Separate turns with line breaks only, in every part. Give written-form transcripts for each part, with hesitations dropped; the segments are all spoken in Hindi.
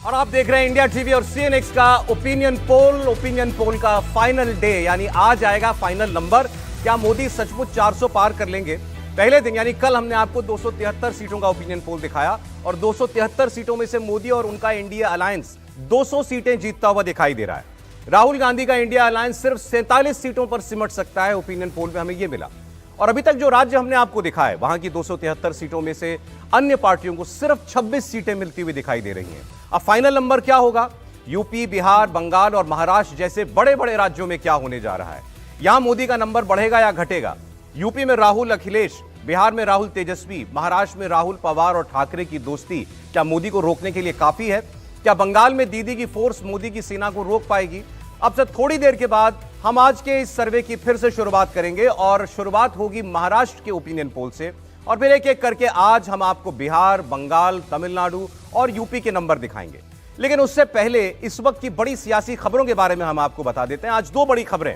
और आप देख रहे हैं इंडिया टीवी और सीएनएक्स का ओपिनियन पोल का फाइनल डे, यानी आज आएगा फाइनल नंबर। क्या मोदी सचमुच 400 पार कर लेंगे? पहले दिन यानी कल हमने आपको 273 सीटों का ओपिनियन पोल दिखाया और 273 सीटों में से मोदी और उनका इंडिया अलायंस 200 सीटें जीतता हुआ दिखाई दे रहा है। राहुल गांधी का इंडिया अलायंस सिर्फ 47 सीटों पर सिमट सकता है। ओपिनियन पोल में हमें यह मिला। और अभी तक जो राज्य हमने आपको दिखाए, वहां की 273 सीटों में से अन्य पार्टियों को सिर्फ 26 सीटें मिलती हुई दिखाई दे रही हैं। अब फाइनल नंबर क्या होगा? यूपी, बिहार, बंगाल और महाराष्ट्र जैसे बड़े बड़े राज्यों में क्या होने जा रहा है? यहां मोदी का नंबर बढ़ेगा या घटेगा? यूपी में राहुल अखिलेश, बिहार में राहुल तेजस्वी, महाराष्ट्र में राहुल पवार और ठाकरे की दोस्ती क्या मोदी को रोकने के लिए काफी है? क्या बंगाल में दीदी की फोर्स मोदी की सेना को रोक पाएगी? अब से थोड़ी देर के बाद हम आज के इस सर्वे की फिर से शुरुआत करेंगे और शुरुआत होगी महाराष्ट्र के ओपिनियन पोल से और फिर एक एक करके आज हम आपको बिहार, बंगाल, तमिलनाडु और यूपी के नंबर दिखाएंगे। लेकिन उससे पहले इस वक्त की बड़ी सियासी खबरों के बारे में हम आपको बता देते हैं। आज दो बड़ी खबरें।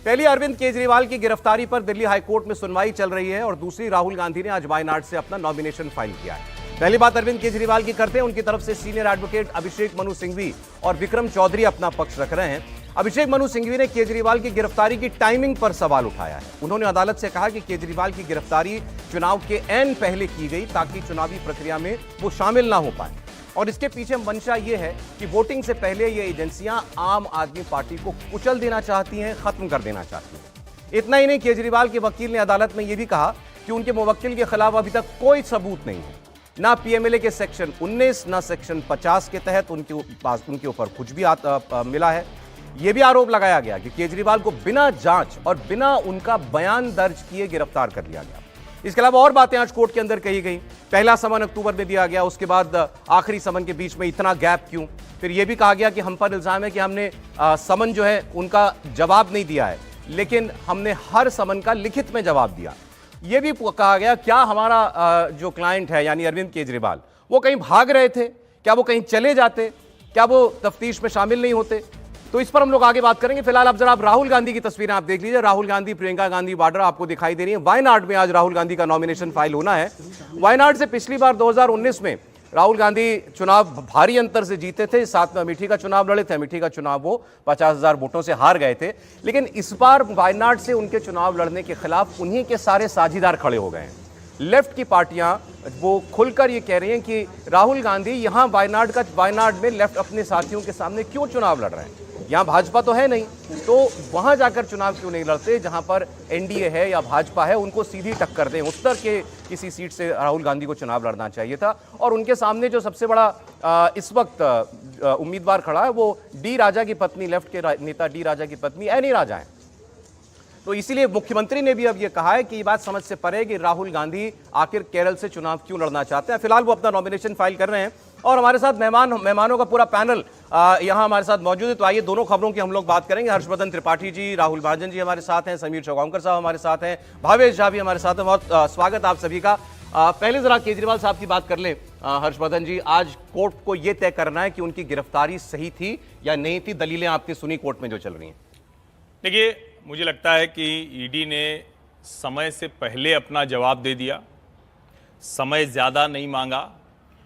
पहली, अरविंद केजरीवाल की गिरफ्तारी पर दिल्ली हाईकोर्ट में सुनवाई चल रही है और दूसरी, राहुल गांधी ने आज वायनाड से अपना नॉमिनेशन फाइल किया है। पहली बात अरविंद केजरीवाल की करते हैं। उनकी तरफ से सीनियर एडवोकेट अभिषेक मनु सिंघवी और विक्रम चौधरी अपना पक्ष रख रहे हैं। अभिषेक मनु सिंघवी ने केजरीवाल की गिरफ्तारी की टाइमिंग पर सवाल उठाया है। उन्होंने अदालत से कहा कि केजरीवाल की गिरफ्तारी चुनाव के ऐन पहले की गई ताकि चुनावी प्रक्रिया में वो शामिल ना हो पाए और इसके पीछे मंशा ये है कि वोटिंग से पहले ये एजेंसियां आम आदमी पार्टी को कुचल देना चाहती हैं, खत्म कर देना चाहती हैं। इतना ही नहीं, केजरीवाल के वकील ने अदालत में यह भी कहा कि उनके मुवक्किल के खिलाफ अभी तक कोई सबूत नहीं है, ना पीएमएलए के सेक्शन 19 ना सेक्शन 50 के तहत उनके ऊपर कुछ भी मिला है। यह भी आरोप लगाया गया कि केजरीवाल को बिना जांच और बिना उनका बयान दर्ज किए गिरफ्तार कर लिया गया। इसके अलावा और बातें आज कोर्ट के अंदर कही गई। पहला समन अक्टूबर में दिया गया, उसके बाद आखिरी समन के बीच में इतना गैप क्यों? फिर यह भी कहा गया कि हम पर इल्जाम है कि हमने समन जो है उनका जवाब नहीं दिया है, लेकिन हमने हर समन का लिखित में जवाब दिया। यह भी कहा गया क्या हमारा जो क्लाइंट है यानी अरविंद केजरीवाल वो कहीं भाग रहे थे? क्या वो कहीं चले जाते? क्या वो तफ्तीश में शामिल नहीं होते? तो इस पर हम लोग आगे बात करेंगे। फिलहाल अब जरा आप राहुल गांधी की तस्वीरें आप देख लीजिए। राहुल गांधी, प्रियंका गांधी बॉर्डर आपको दिखाई दे रही है। वायनाड में आज राहुल गांधी का नॉमिनेशन फाइल होना है। वायनाड से पिछली बार 2019 में राहुल गांधी चुनाव भारी अंतर से जीते थे। साथ में अमेठी का चुनाव लड़े थे। अमेठी का चुनाव वो 50,000 वोटों से हार गए थे। लेकिन इस बार वायनाड से उनके चुनाव लड़ने के खिलाफ उन्हीं के सारे साझीदार खड़े हो गए हैं। लेफ्ट की पार्टियां वो खुलकर ये कह रही हैं कि राहुल गांधी यहां वायनाड में लेफ्ट अपने साथियों के सामने क्यों चुनाव लड़ रहे हैं? यहां भाजपा तो है नहीं, तो वहां जाकर चुनाव क्यों नहीं लड़ते जहां पर एनडीए है या भाजपा है? उनको सीधी टक्कर दें। उत्तर के किसी सीट से राहुल गांधी को चुनाव लड़ना चाहिए था। और उनके सामने जो सबसे बड़ा इस वक्त उम्मीदवार खड़ा है वो डी राजा की पत्नी, लेफ्ट के नेता डी राजा की पत्नी एनी राजा है। तो इसीलिए मुख्यमंत्री ने भी अब यह कहा है कि ये बात समझ से परे कि राहुल गांधी आखिर केरल से चुनाव क्यों लड़ना चाहते हैं। फिलहाल वो अपना नॉमिनेशन फाइल कर रहे हैं और हमारे साथ मेहमानों का पूरा पैनल यहां हमारे साथ मौजूद है। तो आइए दोनों खबरों की हम लोग बात करेंगे। हर्षवर्धन त्रिपाठी जी, राहुल महाजन जी हमारे साथ हैं, समीर चौगांवकर साहब हमारे साथ हैं, भावेश झा भी हमारे साथ हैं। बहुत स्वागत आप सभी का। पहले जरा केजरीवाल साहब की बात कर लें। हर्षवर्धन जी, आज कोर्ट को यह तय करना है कि उनकी गिरफ्तारी सही थी या नहीं थी। दलीलें आपकी सुनी कोर्ट में जो चल रही हैं।
देखिए, मुझे लगता है कि ईडी ने समय से पहले अपना जवाब दे दिया, समय ज़्यादा नहीं मांगा।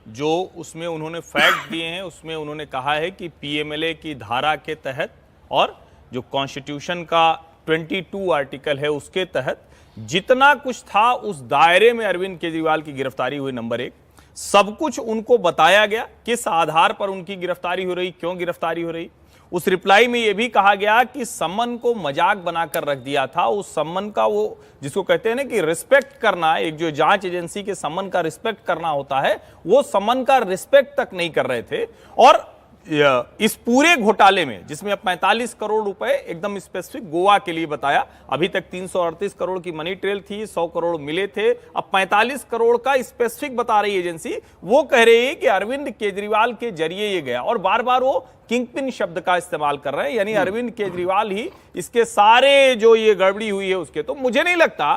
जो उसमें उन्होंने फैक्ट दिए हैं उसमें उन्होंने कहा है कि पीएमएलए की धारा के तहत और जो कॉन्स्टिट्यूशन का 22 आर्टिकल है उसके तहत जितना कुछ था उस दायरे में अरविंद केजरीवाल की गिरफ्तारी हुई। नंबर 1, सब कुछ उनको बताया गया, किस आधार पर उनकी गिरफ्तारी हो रही, क्यों गिरफ्तारी हो रही। उस रिप्लाई में यह भी कहा गया कि सम्मन को मजाक बनाकर रख दिया था। उस सम्मन का वो जिसको कहते हैं ना कि रिस्पेक्ट करना, एक जो जांच एजेंसी के सम्मन का रिस्पेक्ट करना होता है, वो सम्मन का रिस्पेक्ट तक नहीं कर रहे थे। और इस पूरे घोटाले में जिसमें अब 45 करोड़ रुपए एकदम स्पेसिफिक गोवा के लिए बताया, अभी तक 338 करोड़ की मनी ट्रेल थी, 100 करोड़ मिले थे, अब 45 करोड़ का स्पेसिफिक बता रही एजेंसी। वो कह रही है कि अरविंद केजरीवाल के जरिए ये गया और बार बार वो किंगपिन शब्द का इस्तेमाल कर रहे हैं, यानी अरविंद केजरीवाल ही इसके सारे जो ये गड़बड़ी हुई है उसके। तो मुझे नहीं लगता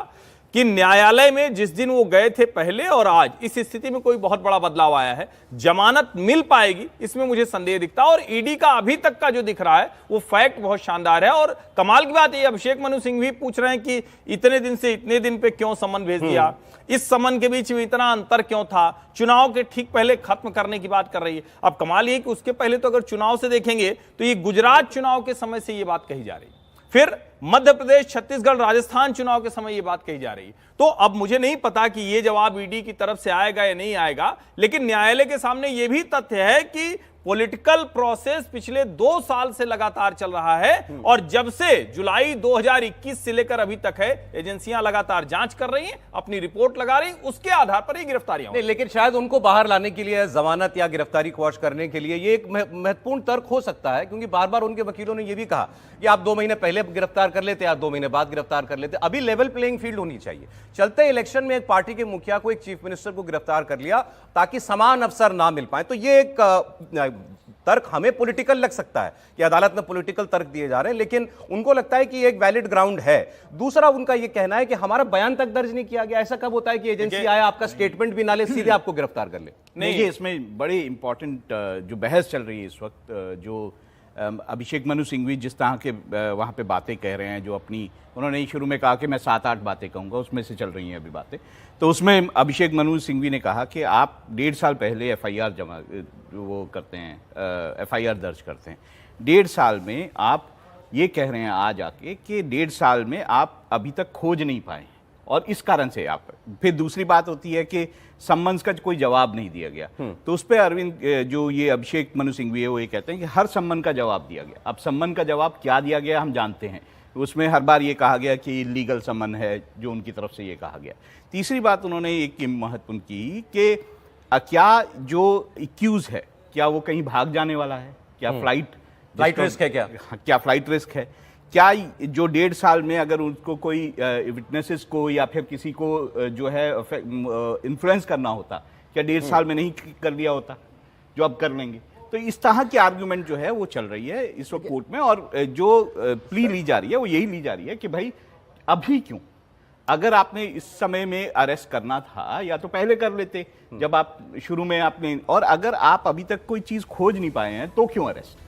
कि न्यायालय में जिस दिन वो गए थे पहले और आज इस स्थिति में कोई बहुत बड़ा बदलाव आया है। जमानत मिल पाएगी इसमें मुझे संदेह दिखता है, और ईडी का अभी तक का जो दिख रहा है वो फैक्ट बहुत शानदार है। और कमाल की बात ये, अभिषेक मनु सिंह भी पूछ रहे हैं कि इतने दिन से इतने दिन पे क्यों समन भेज दिया, इस समन के बीच में इतना अंतर क्यों था, चुनाव के ठीक पहले खत्म करने की बात कर रही है। अब कमाल ये कि उसके पहले तो अगर चुनाव से देखेंगे तो ये गुजरात चुनाव के समय से ये बात कही जा रही है, फिर मध्य प्रदेश, छत्तीसगढ़, राजस्थान चुनाव के समय यह बात कही जा रही है। तो अब मुझे नहीं पता कि यह जवाब ईडी की तरफ से आएगा या नहीं आएगा, लेकिन न्यायालय के सामने यह भी तथ्य है कि पॉलिटिकल प्रोसेस पिछले 2 साल से लगातार चल रहा है, और जब से जुलाई 2021 से लेकर अभी तक है, एजेंसियां लगातार जांच कर रही हैं, अपनी रिपोर्ट लगा रही हैं, उसके आधार पर ही गिरफ्तारियां
नहीं, लेकिन शायद उनको बाहर लाने के लिए, जमानत या गिरफ्तारी क्वॉश करने के लिए ये एक महत्वपूर्ण तर्क हो सकता है, क्योंकि बार बार उनके वकीलों ने यह भी कहा कि आप 2 महीने पहले गिरफ्तार कर लेते, आप 2 महीने बाद गिरफ्तार कर लेते। अभी लेवल प्लेइंग फील्ड होनी चाहिए। चलते इलेक्शन में एक पार्टी के मुखिया को, एक चीफ मिनिस्टर को गिरफ्तार कर लिया ताकि समान अवसर ना मिल पाए, तो ये एक तर्क हमें पॉलिटिकल लग सकता है कि अदालत में पॉलिटिकल तर्क दिए जा रहे हैं, लेकिन उनको लगता है कि ये एक वैलिड ग्राउंड है। दूसरा उनका ये कहना है कि हमारा बयान तक दर्ज नहीं किया गया। ऐसा कब होता है कि एजेंसी आया, आपका स्टेटमेंट भी ना ले, सीधे आपको गिरफ्तार कर ले?
नहीं, ये इसमें बड़ी इंपॉर्टेंट जो बहस चल रही है इस वक्त, जो अभिषेक मनु सिंघवी जिस तरह के वहाँ पे बातें कह रहे हैं, जो अपनी उन्होंने शुरू में कहा कि मैं 7-8 बातें कहूँगा, उसमें से चल रही हैं अभी बातें। तो उसमें अभिषेक मनु सिंघवी ने कहा कि आप 1.5 साल पहले एफआईआर जमा वो करते हैं, एफआईआर दर्ज करते हैं, 1.5 साल में आप ये कह रहे हैं आज आके कि 1.5 साल में आप अभी तक खोज नहीं पाए, और इस कारण से आप, फिर दूसरी बात होती है कि सम्मन्स का कोई जवाब नहीं दिया गया। तो उस पर अरविंद, जो ये अभिषेक मनु सिंघवी है, वो ये कहते हैं कि हर सम्मन का जवाब दिया गया। अब सम्मन का जवाब क्या दिया गया हम जानते हैं, उसमें हर बार ये कहा गया कि लीगल सम्मन है, जो उनकी तरफ से ये कहा गया। तीसरी बात उन्होंने एक महत्वपूर्ण की कि क्या जो एक्यूज है, क्या वो कहीं भाग जाने वाला है, क्या फ्लाइट
रिस्क है,
क्या फ्लाइट रिस्क है, क्या जो 1.5 साल में अगर उनको कोई विटनेसेस को या फिर किसी को जो है इन्फ्लुएंस करना होता, क्या 1.5 साल में नहीं कर लिया होता जो अब कर लेंगे। तो इस तरह की आर्गुमेंट जो है वो चल रही है इस वक्त कोर्ट में, और जो प्ली ली जा रही है वो यही ली जा रही है कि भाई अभी क्यों, अगर आपने इस समय में अरेस्ट करना था या तो पहले कर लेते, जब आप शुरू में आपने, और अगर आप अभी तक कोई चीज खोज नहीं पाए हैं तो क्यों अरेस्ट।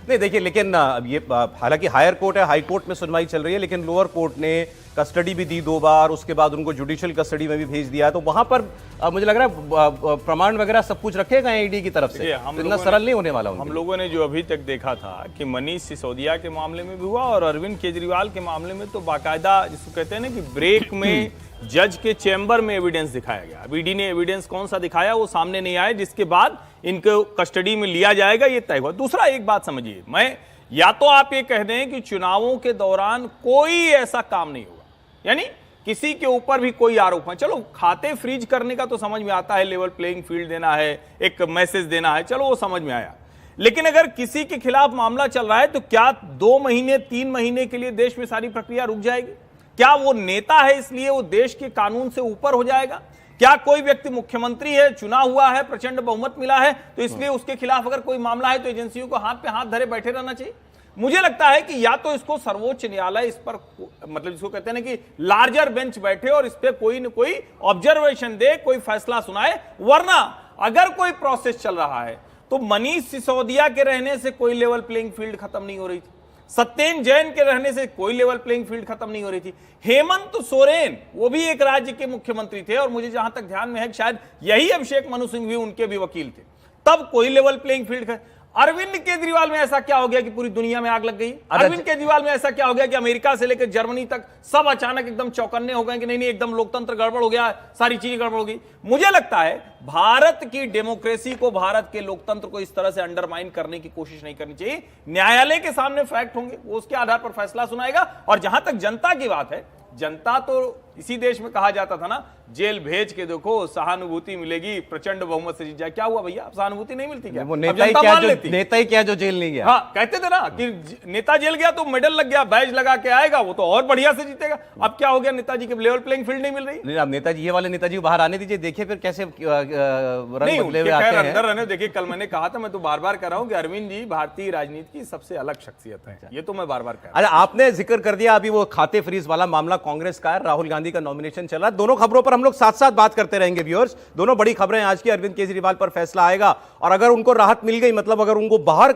नहीं, देखिए, लेकिन ये हालांकि हायर कोर्ट है, हाई कोर्ट में सुनवाई चल रही है, लेकिन लोअर कोर्ट ने कस्टडी भी दी 2 बार, उसके बाद उनको जुडिशियल कस्टडी में भी भेज दिया, तो वहां पर मुझे लग रहा है प्रमाण वगैरह सब कुछ रखेगा ईडी की तरफ से, तो इतना सरल नहीं होने वाला।
हम लोगों ने जो अभी तक देखा था कि मनीष सिसोदिया के मामले में भी हुआ, और अरविंद केजरीवाल के मामले में तो बाकायदा जिसको कहते हैं ना कि ब्रेक में जज के चैम्बर में एविडेंस दिखाया गया। अब ईडी ने एविडेंस कौन सा दिखाया वो सामने नहीं आया, जिसके बाद इनको कस्टडी में लिया जाएगा, ये तय हुआ। दूसरा एक बात समझिए, मैं या तो आप ये कह दें कि चुनावों के दौरान कोई ऐसा काम नहीं होगा, यानी किसी के ऊपर भी कोई आरोप है, चलो खाते फ्रीज करने का तो समझ में आता है, लेवल प्लेइंग फील्ड देना है, एक मैसेज देना है, चलो वो समझ में आया। लेकिन अगर किसी के खिलाफ मामला चल रहा है तो क्या 2 महीने 3 महीने के लिए देश में सारी प्रक्रिया रुक जाएगी? क्या वो नेता है इसलिए वो देश के कानून से ऊपर हो जाएगा? क्या कोई व्यक्ति मुख्यमंत्री है, चुना हुआ है, प्रचंड बहुमत मिला है, तो इसलिए उसके खिलाफ अगर कोई मामला है तो एजेंसियों को हाथ पे हाथ धरे बैठे रहना चाहिए? मुझे लगता है कि या तो इसको सर्वोच्च न्यायालय इस पर, मतलब जिसको कहते हैं ना कि लार्जर बेंच बैठे और इस पे कोई न कोई ऑब्जर्वेशन दे, कोई फैसला सुनाए, वरना अगर कोई प्रोसेस चल रहा है तो मनीष सिसोदिया के रहने से कोई लेवल प्लेइंग फील्ड खत्म नहीं हो रही थी, सत्येंद्र जैन के रहने से कोई लेवल प्लेइंग फील्ड खत्म नहीं हो रही थी, हेमंत सोरेन वो भी एक राज्य के मुख्यमंत्री थे, और मुझे जहां तक ध्यान में है शायद यही अभिषेक मनु सिंघवी उनके भी वकील थे, तब कोई level playing field. Arvind Kejriwal में ऐसा क्या हो गया कि पूरी दुनिया में आग लग गई? अरविंद केजरीवाल में ऐसा क्या हो गया कि अमेरिका से लेकर जर्मनी तक सब अचानक एकदम चौकन्ने हो गए कि नहीं एकदम लोकतंत्र गड़बड़ हो गया, सारी चीजें गड़बड़ हो गई? मुझे लगता है भारत की डेमोक्रेसी को, भारत के लोकतंत्र को इस तरह से अंडरमाइन करने की कोशिश नहीं करनी चाहिए। न्यायालय के सामने फैक्ट होंगे, वो उसके आधार पर फैसला सुनाएगा। और जहां तक जनता की बात है, जनता तो इसी देश में कहा जाता था ना, जेल भेज के देखो सहानुभूति मिलेगी, प्रचंड बहुमत से जीत जाए। क्या हुआ भैया, अब सहानुभूति नहीं मिलती क्या?
वो नेता ही क्या जो जेल नहीं गया।
हाँ, कहते थे ना कि नेता जेल गया तो मेडल लग गया, बैज लगा के आएगा, वो तो और बढ़िया से जीतेगा। अब क्या हो गया, नेताजी के लेवल प्लेइंग फील्ड नहीं मिल रही।
नहीं, अब नेताजी, ये वाले नेताजी बाहर आने दीजिए, देखिए फिर कैसे
नहीं
बदले हुए आते हैं।
अंदर रहने देखिए, कल मैंने कहा था, मैं तो बार बार कह रहा हूं कि अरविंद जी भारतीय राजनीति की सबसे अलग शख्सियत है, ये तो मैं बार बार कह रहा हूं।
अच्छा, आपने जिक्र कर दिया अभी वो खाते फ्रीज वाला मामला कांग्रेस का है, राहुल गांधी का नॉमिनेशन चल रहा है। दोनों खबरों पर हम लोग साथ साथ बात करते रहेंगे व्यूअर्स। दोनों बड़ी खबरें आज की। अरविंद केजरीवाल पर फैसला आएगा और अगर उनको राहत मिल गई, मतलब अगर उनको बाहर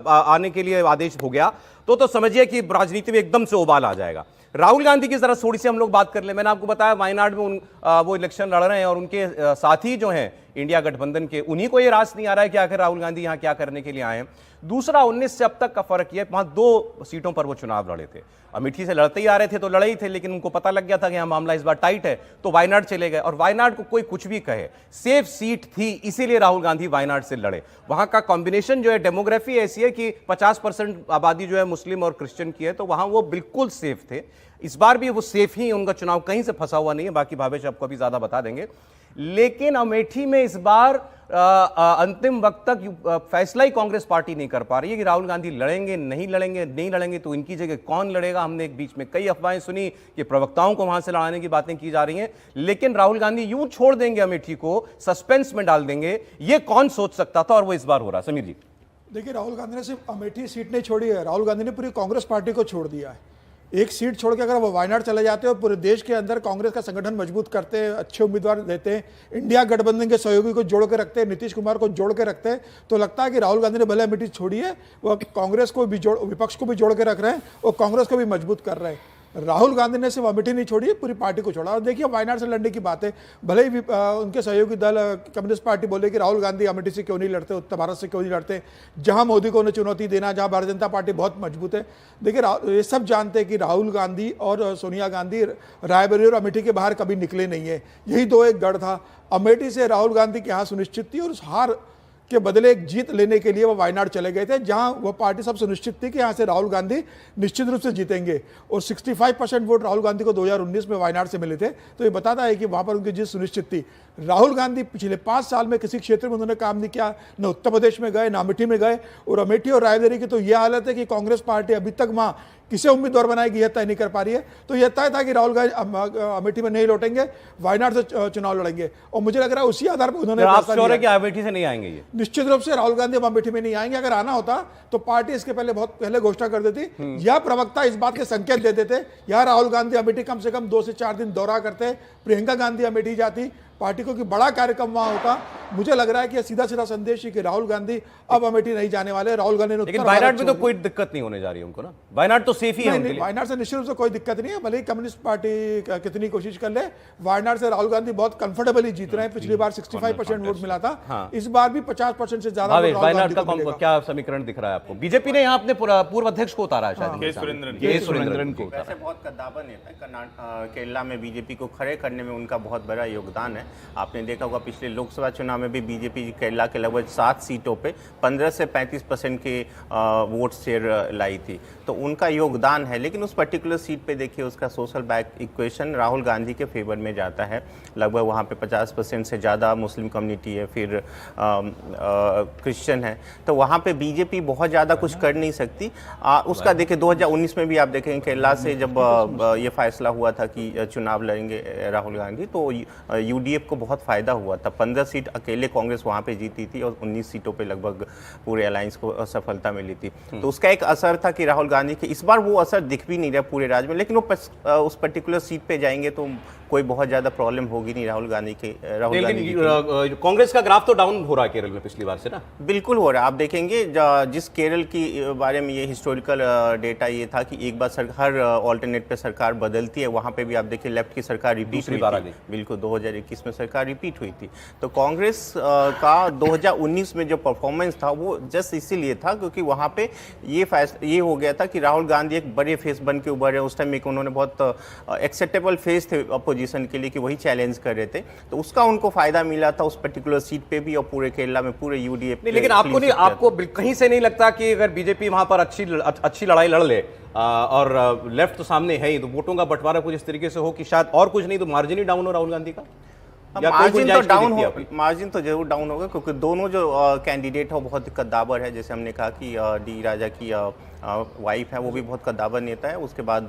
आने के लिए आदेश हो गया तो समझिए कि राजनीति में एकदम से उबाल आ जाएगा। राहुल गांधी की जरा थोड़ी सी हम लोग बात कर ले। मैंने आपको बताया वायनाड में वो इलेक्शन लड़ रहे हैं और उनके साथी जो हैं इंडिया गठबंधन के, उन्हीं को ये रास नहीं आ रहा है कि आखिर राहुल गांधी यहाँ क्या करने के लिए आए हैं। दूसरा, 19 से अब तक का फर्क यह, वहां 2 सीटों पर वो चुनाव लड़े थे। अमेठी से लड़ते ही आ रहे थे तो लड़े ही थे, लेकिन उनको पता लग गया था कि यहाँ मामला इस बार टाइट है, तो वायनाड चले गए। और वायनाड को कोई कुछ भी कहे, सेफ सीट थी, इसीलिए राहुल गांधी वायनाड से लड़े। वहां का कॉम्बिनेशन जो है, डेमोग्राफी ऐसी है कि 50% आबादी जो है मुस्लिम और क्रिश्चियन की है, तो वहां वो बिल्कुल सेफ थे। इस बार भी वो सेफ ही, उनका चुनाव कहीं से फंसा हुआ नहीं है। बाकी भावेश आपको अभी ज्यादा बता देंगे। लेकिन अमेठी में इस बार अंतिम वक्त तक फैसला ही कांग्रेस पार्टी नहीं कर पा रही है कि राहुल गांधी लड़ेंगे नहीं लड़ेंगे तो इनकी जगह कौन लड़ेगा। हमने एक बीच में कई अफवाहें सुनी कि प्रवक्ताओं को वहां से लड़ाने की बातें की जा रही हैं, लेकिन राहुल गांधी यूं छोड़ देंगे अमेठी को, सस्पेंस में डाल देंगे, ये कौन सोच सकता था, और वो इस बार हो रहा है। समीर जी,
देखिए, राहुल गांधी ने सिर्फ अमेठी सीट नहीं छोड़ी है, राहुल गांधी ने पूरी कांग्रेस पार्टी को छोड़ दिया है। एक सीट छोड़ के अगर वो वायनाड चले जाते हैं और पूरे देश के अंदर कांग्रेस का संगठन मजबूत करते हैं, अच्छे उम्मीदवार देते हैं, इंडिया गठबंधन के सहयोगी को जोड़ के रखते हैं, नीतीश कुमार को जोड़ के रखते हैं, तो लगता है कि राहुल गांधी ने भले अमेठी छोड़ी है, वो कांग्रेस को भी विपक्ष को भी जोड़ के रख रहे हैं और कांग्रेस को भी मजबूत कर रहे हैं। राहुल गांधी ने सिर्फ अमेठी नहीं छोड़ी, पूरी पार्टी को छोड़ा। और देखिए, वायनाड से लड़ने की बात है, भले ही उनके सहयोगी दल कम्युनिस्ट पार्टी बोले कि राहुल गांधी अमेठी से क्यों नहीं लड़ते, उत्तर भारत से क्यों नहीं लड़ते, जहां मोदी को उन्हें चुनौती देना, जहां भारतीय जनता पार्टी बहुत मजबूत है। देखिए, ये सब जानते हैं कि राहुल गांधी और सोनिया गांधी रायबरेली और अमेठी के बाहर कभी निकले नहीं है। यही 2 एक गढ़ था। अमेठी से राहुल गांधी की हार सुनिश्चित थी और उस हार के बदले एक जीत लेने के लिए वो वायनाड चले गए थे, जहां वो पार्टी सब सुनिश्चित थी कि यहां से राहुल गांधी निश्चित रूप से जीतेंगे। और 65% वोट राहुल गांधी को 2019 में वायनाड से मिले थे, तो ये बताता है कि वहां पर उनकी जीत सुनिश्चित थी। राहुल गांधी पिछले 5 साल में किसी क्षेत्र में उन्होंने काम नहीं किया, न उत्तर प्रदेश में गए, न अमेठी में गए। और अमेठी और रायबरेली की तो यह हालत है कि कांग्रेस पार्टी अभी तक वहां किसे उम्मीदवार बनाएगी यह तय नहीं कर पा रही है। तो यह तय था कि राहुल गांधी अमेठी में नहीं लौटेंगे, वायनाड से चुनाव लड़ेंगे। और मुझे लग रहा है उसी आधार पर उन्होंने
अमेठी से नहीं आएंगे ये।
निश्चित रूप से राहुल गांधी अब अमेठी में नहीं आएंगे। अगर आना होता तो पार्टी इसके पहले बहुत पहले घोषणा कर देती, या प्रवक्ता इस बात के संकेत दे देते, या राहुल गांधी अमेठी कम से कम 2 से 4 दिन दौरा करते, प्रियंका गांधी अमेठी जाती, पार्टी को कि बड़ा कार्यक्रम वहां होता। मुझे लग रहा है कि सीधा सीधा संदेश है कि राहुल गांधी अब अमेठी नहीं जाने वाले। राहुल गांधी ने,
लेकिन वायनाड में तो कोई दिक्कत नहीं होने जा रही है उनको ना, वायनाड तो सेफ ही है उनके लिए।
वायनाड से निश्चित रूप से कोई दिक्कत नहीं है, भले ही कम्युनिस्ट पार्टी कितनी कोशिश कर ले। वायनाड से राहुल गांधी बहुत कंफर्टेबली जीत रहे हैं। पिछली बार 65% वोट मिला था, इस बार भी 50% से ज्यादा
वायनाड का क्या समीकरण दिख रहा है आपको? बीजेपी ने यहाँ अपने पूर्व अध्यक्ष को उतारा है, शायद
के
सुरेंद्रन को उतारा।
वैसे बहुत कद्दावर नेता है, केरला में बीजेपी को खड़े करने में उनका बहुत बड़ा योगदान है। आपने देखा होगा पिछले लोकसभा चुनाव में भी बीजेपी केरला के लगभग 7 सीटों पे 15 से 35% के वोट शेयर लाई थी, तो उनका योगदान है। लेकिन उस पर्टिकुलर सीट पे देखिए, उसका social back equation Rahul Gandhi के फेवर में जाता है। लगभग वहाँ पे 50% से ज़्यादा मुस्लिम कम्युनिटी है, फिर क्रिश्चियन है, तो वहाँ पे बीजेपी बहुत ज़्यादा कुछ कर नहीं सकती। उसका देखिए 2019 में भी आप देखेंगे केरला से जब ये फैसला हुआ था कि चुनाव लड़ेंगे राहुल गांधी, तो यूडीएफ को बहुत फ़ायदा हुआ था। 15 सीट अकेले कांग्रेस वहाँ पे जीती थी और 19 सीटों पे लगभग पूरे अलायंस को सफलता मिली थी। तो उसका एक असर था कि राहुल गांधी के इस बार वो असर दिख भी नहीं रहा पूरे राज्य में, लेकिन वो उस पर्टिकुलर सीट पे जाएंगे तो कोई बहुत ज्यादा प्रॉब्लम होगी नहीं राहुल गांधी के।
कांग्रेस का ग्राफ तो डाउन हो रहा है केरल में पिछली बार से ना,
बिल्कुल हो रहा है। आप देखेंगे जिस केरल की बारे में ये हिस्टोरिकल डेटा ये था कि एक बार हर ऑल्टरनेट पे सरकार बदलती है, वहाँ पे भी आप देखिए लेफ्ट की सरकार रिपीट हुई थी। बिल्कुल 2021 में सरकार रिपीट हुई थी। तो कांग्रेस का 2019 में जो परफॉर्मेंस था वो जस्ट इसीलिए था क्योंकि वहाँ पे ये हो गया था कि राहुल गांधी एक बड़े फेस बन के उभरे। उस टाइम एक उन्होंने बहुत एक्सेप्टेबल फेस थे अपोजिशन के लिए कि वही चैलेंज कर रहे थे, तो उसका उनको फायदा मिला था उस पर्टिकुलर सीट पे भी और पूरे केरला में पूरे यूडीएफ।
लेकिन आपको कहीं से नहीं लगता कि अगर बीजेपी वहां पर अच्छी लड़ाई लड़ ले और लेफ्ट तो सामने है ही, तो वोटों का बंटवारा कुछ इस तरीके से हो कि शायद और कुछ नहीं तो मार्जिन ही डाउन हो राहुल गांधी का?
मार्जिन तो जरूर डाउन होगा क्योंकि दोनों जो कैंडिडेट है वो बहुत कद्दावर है। जैसे हमने कहा कि डी राजा की वाइफ है वो भी बहुत कद्दावर नेता है, उसके बाद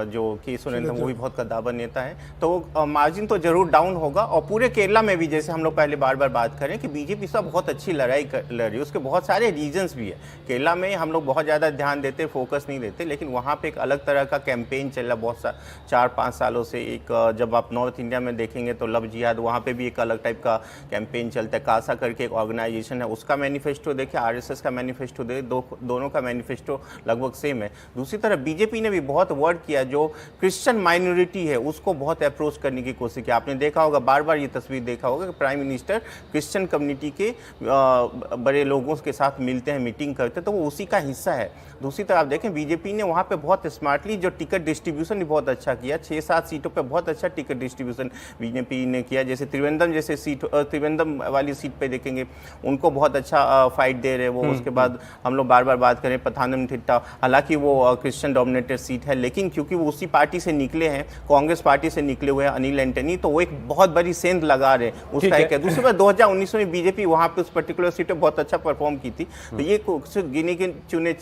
जो के सुरेंद्र वो भी बहुत कद्दावर नेता है, तो मार्जिन तो जरूर डाउन होगा। और पूरे केरला में भी जैसे हम लोग पहले बार बार बात करें कि बीजेपी सब बहुत अच्छी लड़ाई लड़ रही है, उसके बहुत सारे रीजंस भी है। केरला में हम लोग बहुत ज़्यादा ध्यान देते, फोकस नहीं देते, लेकिन वहाँ पे एक अलग तरह का कैंपेन चल रहा बहुत 4-5 सालों से। एक जब आप नॉर्थ इंडिया में देखेंगे तो लव जिहाद, वहाँ पे भी एक अलग टाइप का कैंपेन चलता है। कासा करके एक ऑर्गेनाइजेशन है, उसका मैनिफेस्टो देखे, आरएसएस का मैनिफेस्टो देखे, दोनों का मैनिफेस्टो लगभग सेम है। दूसरी तरफ बीजेपी ने भी बहुत वर्क किया, जो क्रिश्चियन माइनॉरिटी है उसको बहुत अप्रोच करने की कोशिश की। आपने देखा होगा, बार बार ये तस्वीर देखा होगा कि प्राइम मिनिस्टर क्रिश्चियन कम्युनिटी के बड़े लोगों के साथ मिलते हैं, मीटिंग करते हैं, तो वो उसी का हिस्सा है। दूसरी तरफ आप देखें बीजेपी ने वहाँ पे बहुत स्मार्टली जो टिकट डिस्ट्रीब्यूशन भी बहुत अच्छा किया, 6-7 सीटों पे बहुत अच्छा टिकट डिस्ट्रीब्यूशन बीजेपी ने किया। जैसे त्रिवेंद्रम जैसे सीट, त्रिवेंद्रम वाली सीट पे देखेंगे उनको बहुत अच्छा फाइट दे रहे हैं वो। उसके बाद हम लोग बार बार बात करें पथानमथिट्टा, हालांकि वो क्रिश्चियन डोमिनेटेड सीट है, लेकिन क्योंकि वो उसी पार्टी से निकले हैं, कांग्रेस पार्टी से निकले हुए हैं अनिल एंटनी, तो वो एक बहुत बड़ी सेंध लगा रहे हैं उसका एक है। दूसरी बात 2019 में बीजेपी वहाँ पे उस पर्टिकुलर सीट पे बहुत अच्छा परफॉर्म की थी, तो ये कुछ गिने के चुने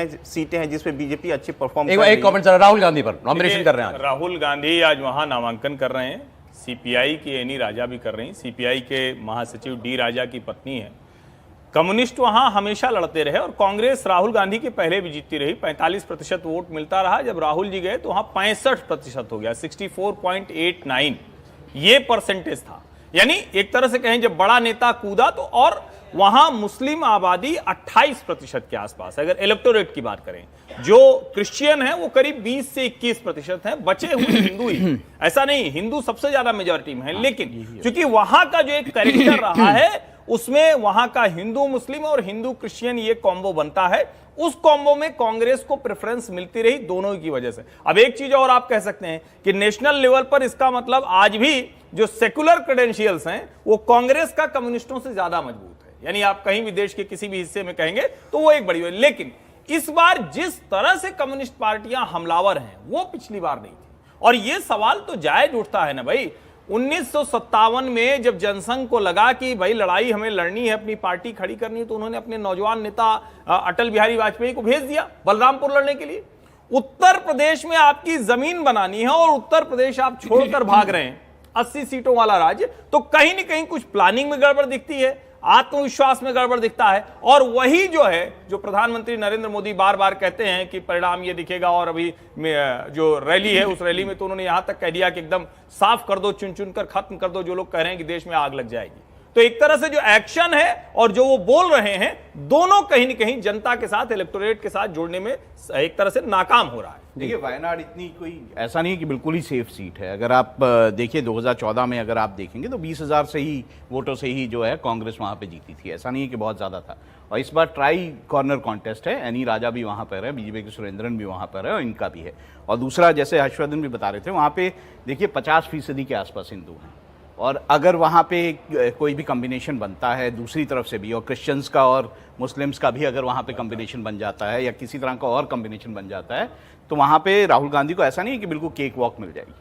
सीटें हैं जिसपे बीजेपी अच्छी परफॉर्म।
एक कमेंट सर, राहुल गांधी पर नॉमिनेशन कर रहे हैं।
राहुल गांधी आज वहां नामांकन कर रहे हैं, सीपीआई की एनी राजा भी कर रही हैं, सीपीआई के महासचिव डी राजा की पत्नी है। कम्युनिस्ट वहां हमेशा लड़ते रहे और कांग्रेस राहुल गांधी के पहले भी जीतती रही, 45% वोट मिलता रहा। जब राहुल जी गए तो वहां 65% हो गया, 64.89 ये परसेंटेज था। यानी एक तरह से कहें जब बड़ा नेता कूदा तो, और वहां मुस्लिम आबादी 28% के आसपास है। अगर इलेक्टोरेट की बात करें, जो क्रिश्चियन है वो करीब 20 से 21% है, बचे हुए हिंदू ही। ऐसा नहीं, हिंदू सबसे ज्यादा मेजॉरिटी में है, लेकिन क्योंकि वहां का जो एक कैरेक्टर रहा है उसमें वहां का हिंदू मुस्लिम और हिंदू क्रिश्चियन ये कॉम्बो बनता है, उस कॉम्बो में कांग्रेस को प्रेफरेंस मिलती रही दोनों की वजह से। अब एक चीज और आप कह सकते हैं कि नेशनल लेवल पर इसका मतलब आज भी जो सेकुलर क्रेडेंशियल्स हैं वो कांग्रेस का कम्युनिस्टों से ज्यादा मजबूत है। यानी आप कहीं भी देश के किसी भी हिस्से में कहेंगे तो वो एक बड़ी है, लेकिन इस बार जिस तरह से कम्युनिस्ट पार्टियां हमलावर हैं वो पिछली बार नहीं थी। और ये सवाल तो जायज उठता है ना भाई, 1957 में जब जनसंघ को लगा कि भाई लड़ाई हमें लड़नी है, अपनी पार्टी खड़ी करनी है, तो उन्होंने अपने नौजवान नेता अटल बिहारी वाजपेयी को भेज दिया बलरामपुर लड़ने के लिए। उत्तर प्रदेश में आपकी जमीन बनानी है और उत्तर प्रदेश आप छोड़कर भाग रहे हैं, 80 सीटों वाला राज्य, तो कहीं ना कहीं कुछ प्लानिंग में गड़बड़ दिखती है, आत्मविश्वास में गड़बड़ दिखता है। और वही जो है, जो प्रधानमंत्री नरेंद्र मोदी बार बार कहते हैं कि परिणाम ये दिखेगा, और अभी जो रैली है उस रैली में तो उन्होंने यहां तक कह दिया कि एकदम साफ कर दो, चुन चुन कर खत्म कर दो जो लोग कह रहे हैं कि देश में आग लग जाएगी। तो एक तरह से जो एक्शन है और जो वो बोल रहे हैं, दोनों कहीं ना कहीं जनता के साथ, इलेक्टोरेट के साथ जोड़ने में एक तरह से नाकाम हो रहा है।
देखिए वायनाड इतनी कोई ऐसा नहीं है कि बिल्कुल ही सेफ सीट है। अगर आप देखिए 2014 में अगर आप देखेंगे तो 20,000 से ही वोटों से ही जो है कांग्रेस वहाँ पे जीती थी, ऐसा नहीं है कि बहुत ज़्यादा था। और इस बार ट्राई कॉर्नर कॉन्टेस्ट है, एनी राजा भी वहाँ पर है, बीजेपी के सुरेंद्रन भी वहाँ पर है और इनका भी है। और दूसरा, जैसे हर्षवर्धन भी बता रहे थे, वहाँ पे देखिए 50% के आसपास हिंदू हैं, और अगर वहाँ पे कोई भी कम्बिनेशन बनता है दूसरी तरफ से भी, और क्रिश्चियंस का और मुस्लिम्स का भी अगर वहाँ पे कम्बिनेशन बन जाता है या किसी तरह का और कम्बिनेशन बन जाता है, तो वहाँ पे राहुल गांधी को ऐसा नहीं है कि बिल्कुल केक वॉक मिल जाएगी।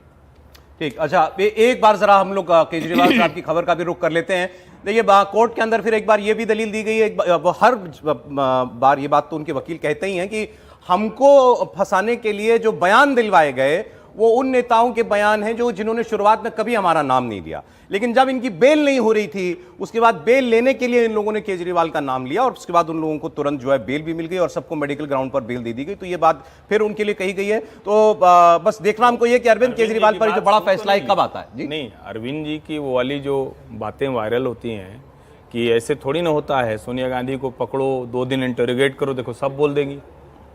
ठीक, अच्छा एक बार जरा हम लोग केजरीवाल साहब की खबर का भी रुख कर लेते हैं। देखिए कोर्ट के अंदर फिर एक बार ये भी दलील दी गई है, हर बार ये बात तो उनके वकील कहते ही हैं कि हमको फंसाने के लिए जो बयान दिलवाए गए वो उन नेताओं के बयान हैं जो जिन्होंने शुरुआत में कभी हमारा नाम नहीं लिया, लेकिन जब इनकी बेल नहीं हो रही थी उसके बाद बेल लेने के लिए इन लोगों ने केजरीवाल का नाम लिया और उसके बाद उन लोगों को तुरंत जो है बेल भी मिल गई और सबको मेडिकल ग्राउंड पर बेल दे दी गई। तो ये बात फिर उनके लिए कही गई है। तो बस देखना हमको ये कि अरविंद केजरीवाल पर जो बड़ा फैसला है कब आता है जी?
नहीं, अरविंद जी की वो वाली जो बातें वायरल होती हैं कि ऐसे थोड़ी ना होता है, सोनिया गांधी को पकड़ो 2 दिन इंटरोगेट करो, देखो सब बोल देंगी।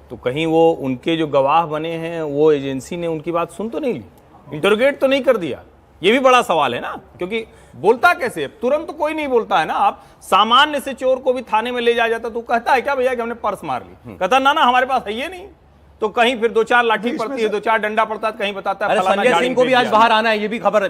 तो कहीं वो उनके जो गवाह बने हैं वो एजेंसी ने उनकी बात सुन तो नहीं ली, इंटरोगेट तो नहीं कर दिया? ये भी बड़ा सवाल है ना, क्योंकि बोलता कैसे, तुरंत तो कोई नहीं बोलता है ना। आप सामान्य से चोर को भी थाने में ले जाया जाता तो कहता है क्या भैया कि हमने पर्स मार ली, कहता ना हमारे पास है ये नहीं। तो कहीं फिर 2-4 लाठी पड़ती है, 2-4 डंडा पड़ता है, कहीं बताता है
संजय सिंह को भी आज बाहर आना है, ये भी खबर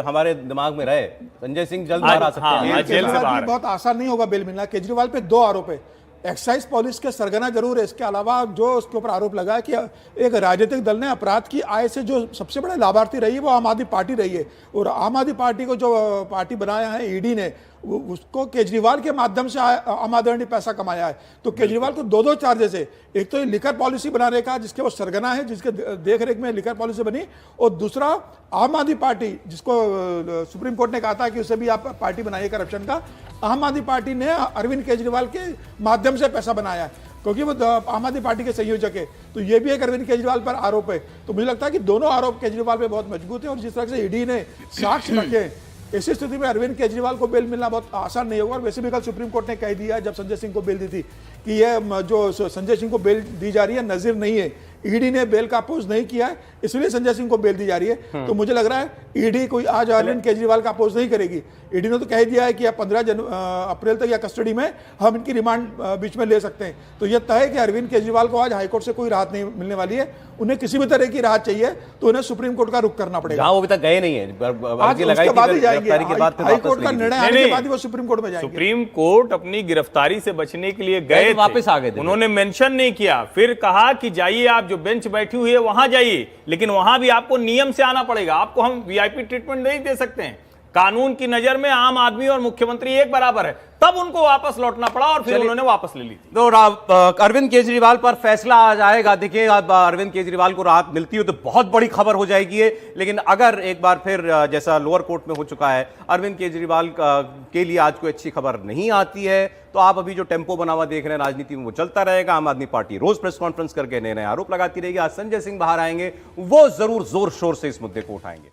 हमारे दिमाग में रहे। संजय सिंह जल्द बाहर आ सकते हैं,
जेल से बाहर।
बहुत आसान नहीं होगा बेल मिलना। केजरीवाल पे 2 आरोप है, एक्साइज पॉलिसी के सरगना जरूर है, इसके अलावा जो उसके ऊपर आरोप लगा है कि एक राजनीतिक दल ने अपराध की आय से जो सबसे बड़े लाभार्थी रही है वो आम आदमी पार्टी रही है, और आम आदमी पार्टी को जो पार्टी बनाया है ईडी ने, उसको केजरीवाल के माध्यम से आम आदमी ने पैसा कमाया है। तो केजरीवाल को दो चार्जेस है, एक तो ये लिकर पॉलिसी बनाने का जिसके वो सरगना है, जिसके देख रेख में लिकर पॉलिसी बनी, और दूसरा आम आदमी पार्टी जिसको सुप्रीम कोर्ट ने कहा था कि उसे भी आप पार्टी बनाइए करप्शन का, आम आदमी पार्टी ने अरविंद केजरीवाल के माध्यम से पैसा बनाया है क्योंकि वो आम आदमी पार्टी के संयोजक है। तो ये भी एक अरविंद केजरीवाल पर आरोप है। तो मुझे लगता है कि दोनों आरोप केजरीवाल पे बहुत मजबूत है, और जिस तरह से ईडी ने साक्ष्य रखे, ऐसी स्थिति में अरविंद केजरीवाल को बेल मिलना बहुत आसान नहीं होगा। और वैसे भी कल सुप्रीम कोर्ट ने कह दिया जब संजय सिंह को बेल दी थी कि ये जो संजय सिंह को बेल दी जा रही है नजीर नहीं है, ईडी ने बेल का अपोज नहीं किया है, इसलिए संजय सिंह को बेल दी जा रही है। तो मुझे लग रहा है ईडी कोई आज अरविंद केजरीवाल का अपोज नहीं करेगी। ईडी ने तो कह दिया है कि 15 अप्रैल तक या कस्टडी में हम इनकी रिमांड बीच में ले सकते हैं। तो यह तय है कि अरविंद केजरीवाल को आज हाईकोर्ट से कोई राहत नहीं मिलने वाली है। उन्हें किसी भी तरह की राहत चाहिए तो उन्हें सुप्रीम कोर्ट का रुख करना पड़ेगा।
जहां वो अभी तक गए नहीं है,
आज उसके बाद ही जाएंगे, हाईकोर्ट का निर्णय आने के बाद ही वो सुप्रीम कोर्ट में जाएंगे।
सुप्रीम कोर्ट अपनी गिरफ्तारी से बचने के लिए गए,
वापस आ गए थे।
उन्होंने मेंशन नहीं किया, फिर कहा कि जाइए आप जो बेंच बैठी हुई है वहां जाइए, लेकिन वहां भी आपको नियम से आना पड़ेगा, आपको हम वीआईपी ट्रीटमेंट नहीं दे सकते हैं। कानून की नजर में आम आदमी और मुख्यमंत्री एक बराबर है, तब उनको वापस लौटना पड़ा और फिर उन्होंने वापस ले ली थी।
तो अरविंद केजरीवाल पर फैसला आ जाएगा। देखिए अरविंद केजरीवाल को राहत मिलती हो तो बहुत बड़ी खबर हो जाएगी ये, लेकिन अगर एक बार फिर जैसा लोअर कोर्ट में हो चुका है, अरविंद केजरीवाल के लिए आज कोई अच्छी खबर नहीं आती है, तो आप अभी जो टेम्पो बना हुआ देख रहे हैं राजनीति में वो चलता रहेगा। आम आदमी पार्टी रोज प्रेस कॉन्फ्रेंस करके नए नए आरोप लगाती रहेगी। आज संजय सिंह बाहर आएंगे, वो जरूर जोर शोर से इस मुद्दे को उठाएंगे।